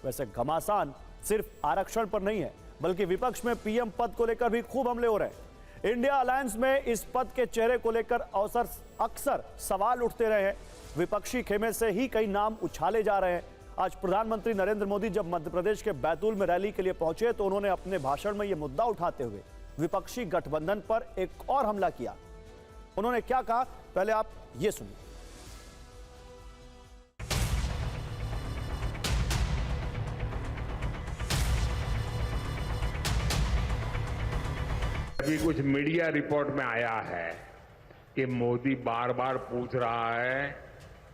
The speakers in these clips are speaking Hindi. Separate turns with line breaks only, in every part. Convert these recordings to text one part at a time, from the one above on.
वैसे घमासान सिर्फ आरक्षण पर नहीं है, बल्कि विपक्ष में पीएम पद को लेकर भी खूब हमले हो रहे हैं। इंडिया अलायंस में इस पद के चेहरे को लेकर अक्सर सवाल उठते रहे हैं। विपक्षी खेमे से ही कई नाम उछाले जा रहे हैं। आज प्रधानमंत्री नरेंद्र मोदी जब मध्य प्रदेश के बैतूल में रैली के लिए पहुंचे तो उन्होंने अपने भाषण में यह मुद्दा उठाते हुए विपक्षी गठबंधन पर एक और हमला किया। उन्होंने क्या कहा, पहले आप ये सुनिए।
अभी कुछ मीडिया रिपोर्ट में आया है कि मोदी बार बार पूछ रहा है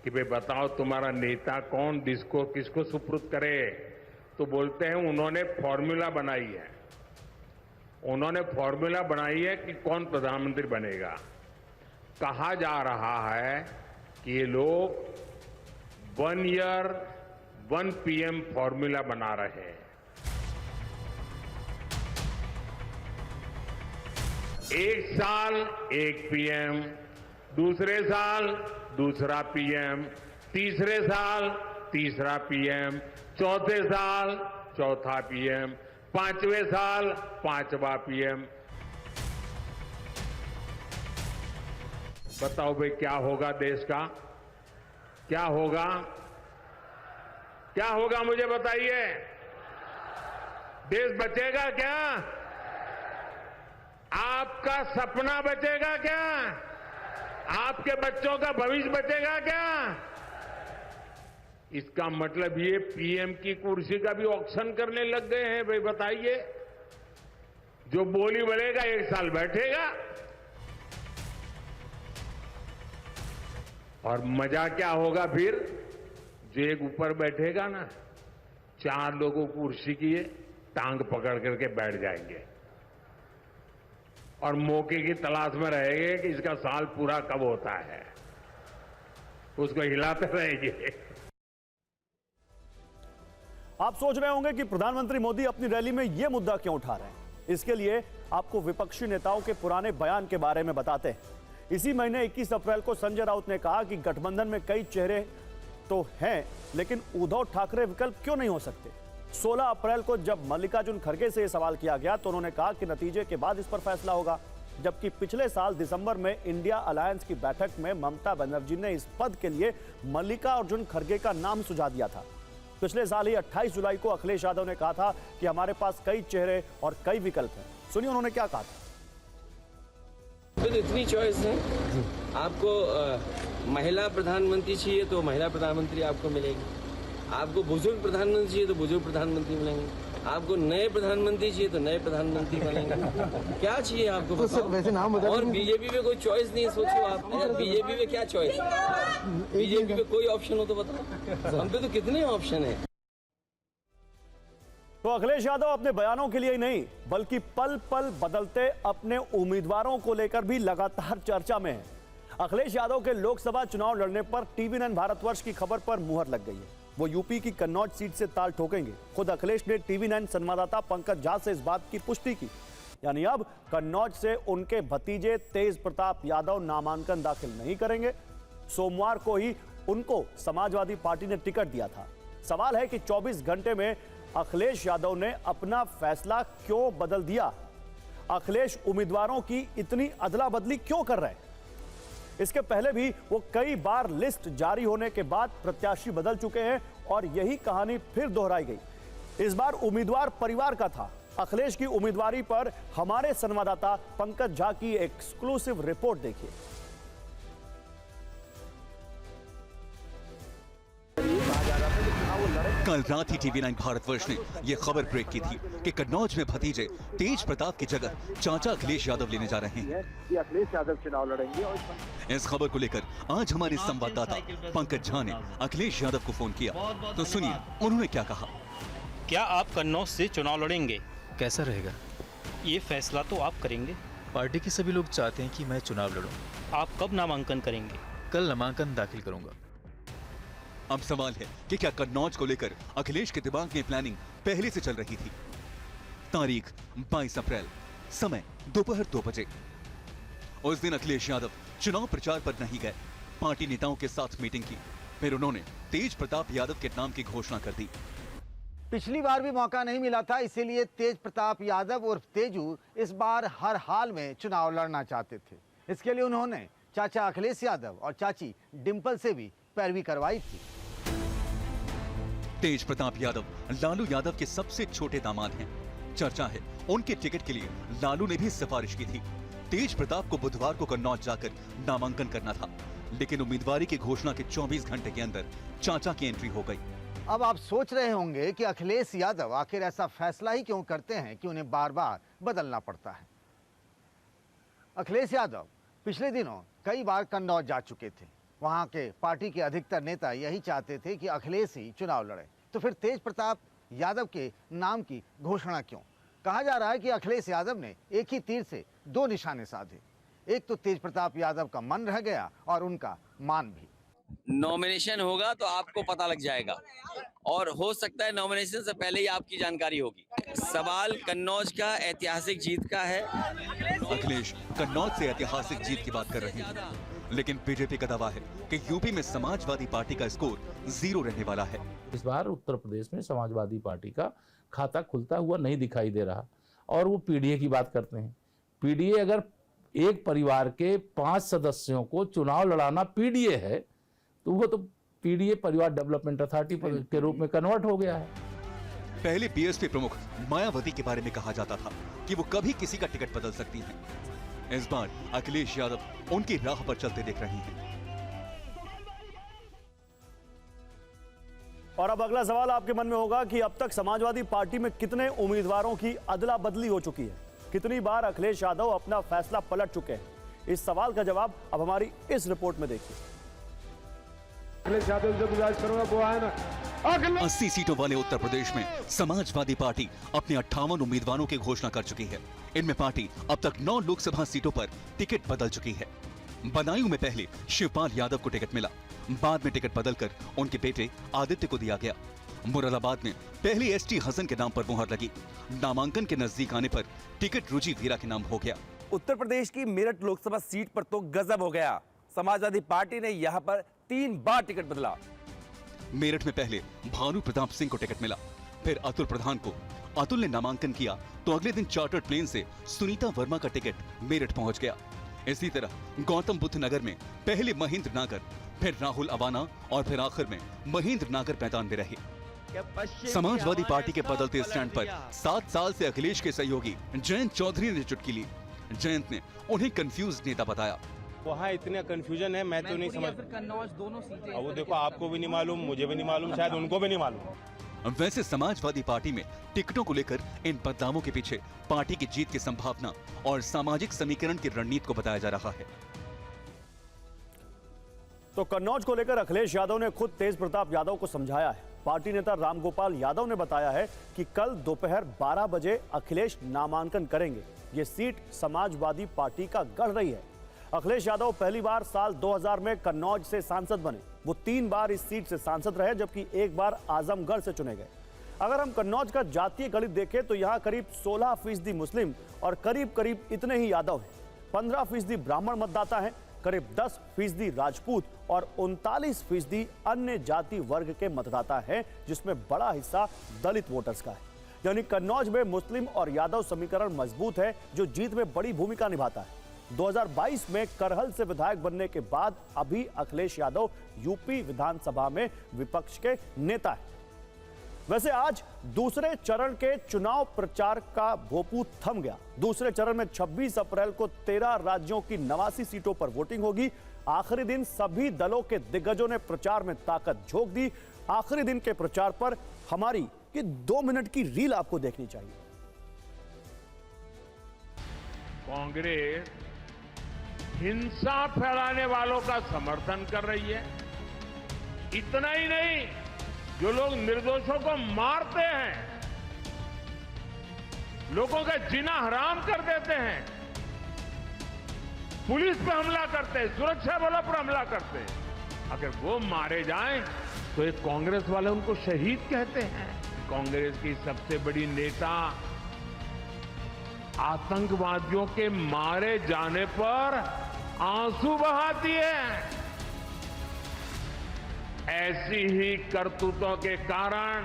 कि भाई बताओ तुम्हारा नेता कौन, किसको सुपुर्द करे। तो बोलते हैं उन्होंने फॉर्मूला बनाई है, कि कौन प्रधानमंत्री बनेगा। कहा जा रहा है कि ये लोग 1 ईयर 1 PM फॉर्मूला बना रहे हैं। एक साल एक PM, दूसरे साल दूसरा PM, तीसरे साल तीसरा PM, चौथे साल चौथा PM, पांचवें साल पांचवा PM। बताओ भाई क्या होगा देश का, क्या होगा, क्या होगा मुझे बताइए। देश बचेगा क्या? आपका सपना बचेगा क्या? आपके बच्चों का भविष्य बचेगा क्या? इसका मतलब ये PM की कुर्सी का भी ऑक्शन करने लग गए हैं। भाई बताइए, जो बोली बोलेगा 1 साल बैठेगा। और मजा क्या होगा फिर? जो एक ऊपर बैठेगा ना, 4 लोगों कुर्सी की टांग पकड़ करके बैठ जाएंगे और मौके की तलाश में रहेंगे कि इसका साल पूरा कब होता है, उसको हिलाते रहेंगे।
आप सोच रहे होंगे कि प्रधानमंत्री मोदी अपनी रैली में यह मुद्दा क्यों उठा रहे हैं। इसके लिए आपको विपक्षी नेताओं के पुराने बयान के बारे में बताते हैं। इसी महीने 21 अप्रैल को संजय राउत ने कहा कि गठबंधन में कई चेहरे तो हैं, लेकिन उद्धव ठाकरे विकल्प क्यों नहीं हो सकते। 16 अप्रैल को जब मल्लिकार्जुन खड़गे से यह सवाल किया गया तो उन्होंने कहा कि नतीजे के बाद इस पर फैसला होगा। जबकि पिछले साल दिसंबर में इंडिया अलायंस की बैठक में ममता बनर्जी ने इस पद के लिए मल्लिकार्जुन खड़गे का नाम सुझा दिया था। पिछले साल ही 28 जुलाई को अखिलेश यादव ने कहा था कि हमारे पास कई चेहरे और कई विकल्प हैं। सुनिए उन्होंने क्या कहा था।
तो इतनी चॉइस है, आपको महिला प्रधानमंत्री चाहिए तो महिला प्रधानमंत्री आपको मिलेगी, आपको बुजुर्ग प्रधानमंत्री चाहिए तो बुजुर्ग प्रधानमंत्री मिलेंगे, आपको नए प्रधानमंत्री चाहिए तो नए प्रधानमंत्री मिलेंगे। क्या चाहिए आपको बताओ। वैसे नाम बता। और बीजेपी में कोई चॉइस नहीं है, सोचो आप। बीजेपी में क्या चॉइस, बीजेपी में कोई ऑप्शन हो तो बताओ। हम पे तो कितने ऑप्शन है।
तो अखिलेश यादव अपने बयानों के लिए ही नहीं, बल्कि पल पल बदलते अपने उम्मीदवारों को लेकर भी लगातार चर्चा में है। अखिलेश यादव के लोकसभा चुनाव लड़ने पर TV9 भारतवर्ष की खबर पर मुहर लग गई है। वो यूपी की कन्नौज सीट से ताल ठोकेंगे। खुद अखिलेश ने TV9 संवाददाता पंकज झा से इस बात की पुष्टि की। यानी अब कन्नौज से उनके भतीजे तेज प्रताप यादव नामांकन दाखिल नहीं करेंगे। सोमवार को ही उनको समाजवादी पार्टी ने टिकट दिया था। सवाल है कि 24 घंटे में अखिलेश यादव ने अपना फैसला क्यों बदल दिया। अखिलेश उम्मीदवारों की इतनी अदला बदली क्यों कर रहे हैं। इसके पहले भी वो कई बार लिस्ट जारी होने के बाद प्रत्याशी बदल चुके हैं और यही कहानी फिर दोहराई गई। इस बार उम्मीदवार परिवार का था। अखिलेश की उम्मीदवारी पर हमारे संवाददाता पंकज झा की एक्सक्लूसिव रिपोर्ट देखिए।
कल रात ही TV9 भारतवर्ष ने यह खबर ब्रेक की थी कि कन्नौज में भतीजे तेज प्रताप की जगह चाचा अखिलेश यादव लेने जा रहे हैं।
अखिलेश यादव चुनाव लड़ेंगे। और
इस खबर को लेकर आज हमारे संवाददाता पंकज झा ने अखिलेश यादव को फोन किया, तो सुनिए उन्होंने क्या कहा।
क्या आप कन्नौज से चुनाव लड़ेंगे?
कैसा रहेगा
ये फैसला तो आप करेंगे।
पार्टी के सभी लोग चाहते हैं कि मैं चुनाव लड़ूं।
आप कब नामांकन करेंगे?
कल नामांकन दाखिल करूंगा।
अब सवाल है कि क्या कन्नौज को लेकर अखिलेश के दिमाग में प्लानिंग पहले से चल रही थी। तारीख 22 अप्रैल, समय दोपहर 2 बजे। उस दिन अखिलेश यादव चुनाव प्रचार पर नहीं गए, पार्टी नेताओं के साथ मीटिंग की। फिर उन्होंने तेज प्रताप यादव के नाम की घोषणा कर दी।
पिछली बार भी मौका नहीं मिला था, इसीलिए तेज प्रताप यादव उर्फ तेजू इस बार हर हाल में चुनाव लड़ना चाहते थे। इसके लिए उन्होंने चाचा अखिलेश यादव और चाची डिंपल से भी पैरवी करवाई थी।
तेज प्रताप यादव लालू यादव के सबसे छोटे दामाद हैं। चर्चा है उनके टिकट के लिए लालू ने भी सिफारिश की थी। तेज प्रताप को बुधवार को कन्नौज जाकर नामांकन करना था, लेकिन उम्मीदवारी की घोषणा के 24 घंटे के अंदर चाचा की एंट्री हो गई।
अब आप सोच रहे होंगे कि अखिलेश यादव आखिर ऐसा फैसला ही क्यों करते हैं कि उन्हें बार बार बदलना पड़ता है। अखिलेश यादव पिछले दिनों कई बार कन्नौज जा चुके थे। वहां के पार्टी के अधिकतर नेता यही चाहते थे कि अखिलेश ही चुनाव लड़े, तो फिर तेज प्रताप यादव के नाम की घोषणा क्यों? कहा जा रहा है कि अखिलेश यादव ने एक ही तीर से दो निशाने साधे। एक तो तेज प्रताप यादव का मन रह गया और उनका मान भी।
नॉमिनेशन होगा तो आपको पता लग जाएगा, और हो सकता है नॉमिनेशन से पहले ही आपकी जानकारी होगी। सवाल कन्नौज का ऐतिहासिक जीत का है।
अखिलेश कन्नौज से ऐतिहासिक जीत की बात कर रहे हैं, लेकिन बीजेपी का दावा है कि यूपी में समाजवादी पार्टी का स्कोर 0 रहने वाला है।
इस बार उत्तर प्रदेश में समाजवादी पार्टी का खाता खुलता हुआ नहीं दिखाई दे रहा, और वो पीडीए की बात करते हैं। पीडीए, अगर एक परिवार के 5 सदस्यों को चुनाव लड़ाना पीडीए है, तो वो तो पीडीए परिवार डेवलपमेंट अथॉरिटी के रूप में कन्वर्ट हो गया है।
पहले बीएसपी प्रमुख मायावती के बारे में कहा जाता था कि वो कभी किसी का टिकट बदल सकती हैं। इस बार अखिलेश यादव उनकी राह पर चलते दिख रहे हैं।
और अब अगला सवाल आपके मन में होगा कि अब तक समाजवादी पार्टी में कितने उम्मीदवारों की अदला बदली हो चुकी है, कितनी बार अखिलेश यादव अपना फैसला पलट चुके हैं। इस सवाल का जवाब अब हमारी इस रिपोर्ट में देखिए।
अखिलेश यादव से गुजारिश करूंगा वो आए ना।
80 सीटों वाले उत्तर प्रदेश में समाजवादी पार्टी अपने 58 उम्मीदवारों की घोषणा कर चुकी है। इनमें पार्टी अब तक 9 लोकसभा सीटों पर टिकट बदल चुकी है। बदायूं में पहले शिवपाल यादव को टिकट मिला, बाद में टिकट बदलकर उनके बेटे आदित्य को दिया गया। मुरादाबाद में पहले एसटी हसन के नाम पर मुहर लगी, नामांकन के नजदीक आने पर टिकट रुचि वीरा के नाम हो गया।
उत्तर प्रदेश की मेरठ लोकसभा सीट पर तो गजब हो गया। समाजवादी पार्टी ने यहां पर 3 बार टिकट बदला।
मेरठ में पहले भानु प्रताप सिंह को टिकट मिला, फिर अतुल प्रधान को। अतुल ने नामांकन किया तो अगले दिन चार्टर्ड प्लेन से सुनीता वर्मा का टिकट मेरठ पहुंच गया। इसी तरह गौतम बुद्ध नगर में पहले महेंद्र नागर, फिर राहुल अवाना और फिर आखिर में महेंद्र नागर मैदान में रहे। समाजवादी पार्टी के बदलते स्टैंड पर 7 साल से अखिलेश के सहयोगी जयंत चौधरी ने चुटकी ली। जयंत ने उन्हें कंफ्यूज नेता बताया।
वहाँ इतने कंफ्यूजन है, मैं तो नहीं समझ। कन्नौज दोनों सीटें, वो देखो, आपको भी नहीं मालूम, मुझे भी नहीं मालूम, शायद उनको भी नहीं मालूम।
वैसे समाजवादी पार्टी में टिकटों को लेकर इन बदलावों के पीछे पार्टी की जीत की संभावना और सामाजिक समीकरण की रणनीति को बताया जा रहा है।
तो कन्नौज को लेकर अखिलेश यादव ने खुद तेज प्रताप यादव को समझाया है। पार्टी नेता रामगोपाल यादव ने बताया है कि कल दोपहर 12 बजे अखिलेश नामांकन करेंगे। ये सीट समाजवादी पार्टी का गढ़ रही है। अखिलेश यादव पहली बार साल 2000 में कन्नौज से सांसद बने। वो 3 बार इस सीट से सांसद रहे, जबकि 1 बार आजमगढ़ से चुने गए। अगर हम कन्नौज का जातीय गणित देखें तो यहाँ करीब 16% मुस्लिम और करीब इतने ही यादव हैं। 15% ब्राह्मण मतदाता हैं, करीब 10% राजपूत और 39% अन्य जाति वर्ग के मतदाता हैं, जिसमें बड़ा हिस्सा दलित वोटर्स का है। यानी कन्नौज में मुस्लिम और यादव समीकरण मजबूत है, जो जीत में बड़ी भूमिका निभाता है। 2022 में करहल से विधायक बनने के बाद अभी अखिलेश यादव यूपी विधानसभा में विपक्ष के नेता हैं। वैसे आज दूसरे चरण के चुनाव प्रचार का भोपू थम गया। दूसरे चरण में 26 अप्रैल को 13 राज्यों की 89 सीटों पर वोटिंग होगी। आखिरी दिन सभी दलों के दिग्गजों ने प्रचार में ताकत झोंक दी। आखिरी दिन के प्रचार पर हमारी ये 2 मिनट की रील आपको देखनी चाहिए।
कांग्रेस हिंसा फैलाने वालों का समर्थन कर रही है। इतना ही नहीं, जो लोग निर्दोषों को मारते हैं, लोगों का जीना हराम कर देते हैं, पुलिस पे हमला करते हैं, सुरक्षा बलों पर हमला करते हैं, अगर वो मारे जाएं तो एक कांग्रेस वाले उनको शहीद कहते हैं। कांग्रेस की सबसे बड़ी नेता आतंकवादियों के मारे जाने पर आंसू बहाती है। ऐसी ही करतूतों के कारण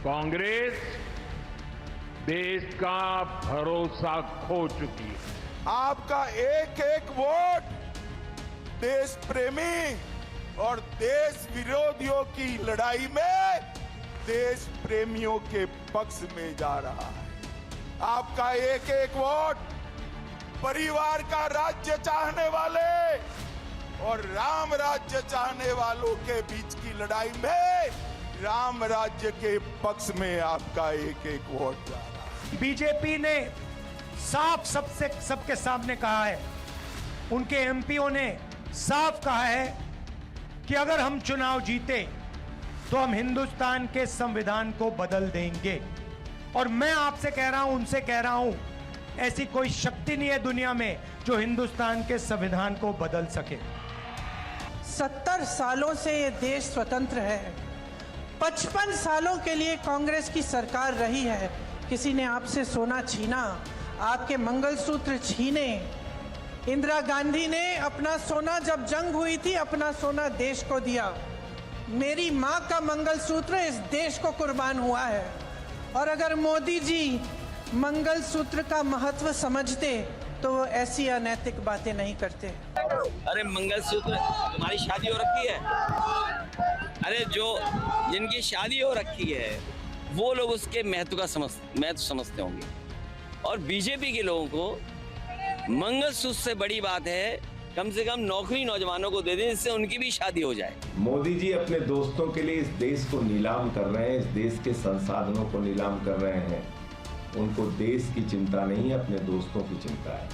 कांग्रेस देश का भरोसा खो चुकी है।
आपका एक एक वोट देश प्रेमी और देश विरोधियों की लड़ाई में देश प्रेमियों के पक्ष में जा रहा है। आपका एक एक वोट परिवार का राज्य चाहने वाले और राम राज्य चाहने वालों के बीच की लड़ाई में राम राज्य के पक्ष में आपका एक एक वोट जा रहा है।
बीजेपी ने साफ सबके सामने कहा है, उनके एमपीओ ने साफ कहा है कि अगर हम चुनाव जीते तो हम हिंदुस्तान के संविधान को बदल देंगे। और मैं आपसे कह रहा हूं, उनसे कह रहा हूं, ऐसी कोई शक्ति नहीं है दुनिया में जो हिंदुस्तान के संविधान को बदल सके।
70 सालों से ये देश स्वतंत्र है, 55 सालों के लिए कांग्रेस की सरकार रही है। किसी ने आपसे सोना छीना, आपके मंगलसूत्र छीने। इंदिरा गांधी ने अपना सोना, जब जंग हुई थी, अपना सोना देश को दिया। मेरी माँ का मंगलसूत्र इस देश को कुर्बान हुआ है। और अगर मोदी जी मंगलसूत्र का महत्व समझते तो वो ऐसी अनैतिक बातें नहीं करते।
अरे मंगलसूत्र, हमारी शादी हो रखी है। अरे जो जिनकी शादी हो रखी है वो लोग उसके महत्व समझते होंगे। और बीजेपी के लोगों को मंगलसूत्र से बड़ी बात है कम से कम नौकरी नौजवानों को दे दें, जिससे उनकी भी शादी हो जाए।
मोदी जी अपने दोस्तों के लिए इस देश को नीलाम कर रहे हैं, इस देश के संसाधनों को नीलाम कर रहे हैं। उनको देश की चिंता नहीं है, अपने दोस्तों की चिंता है।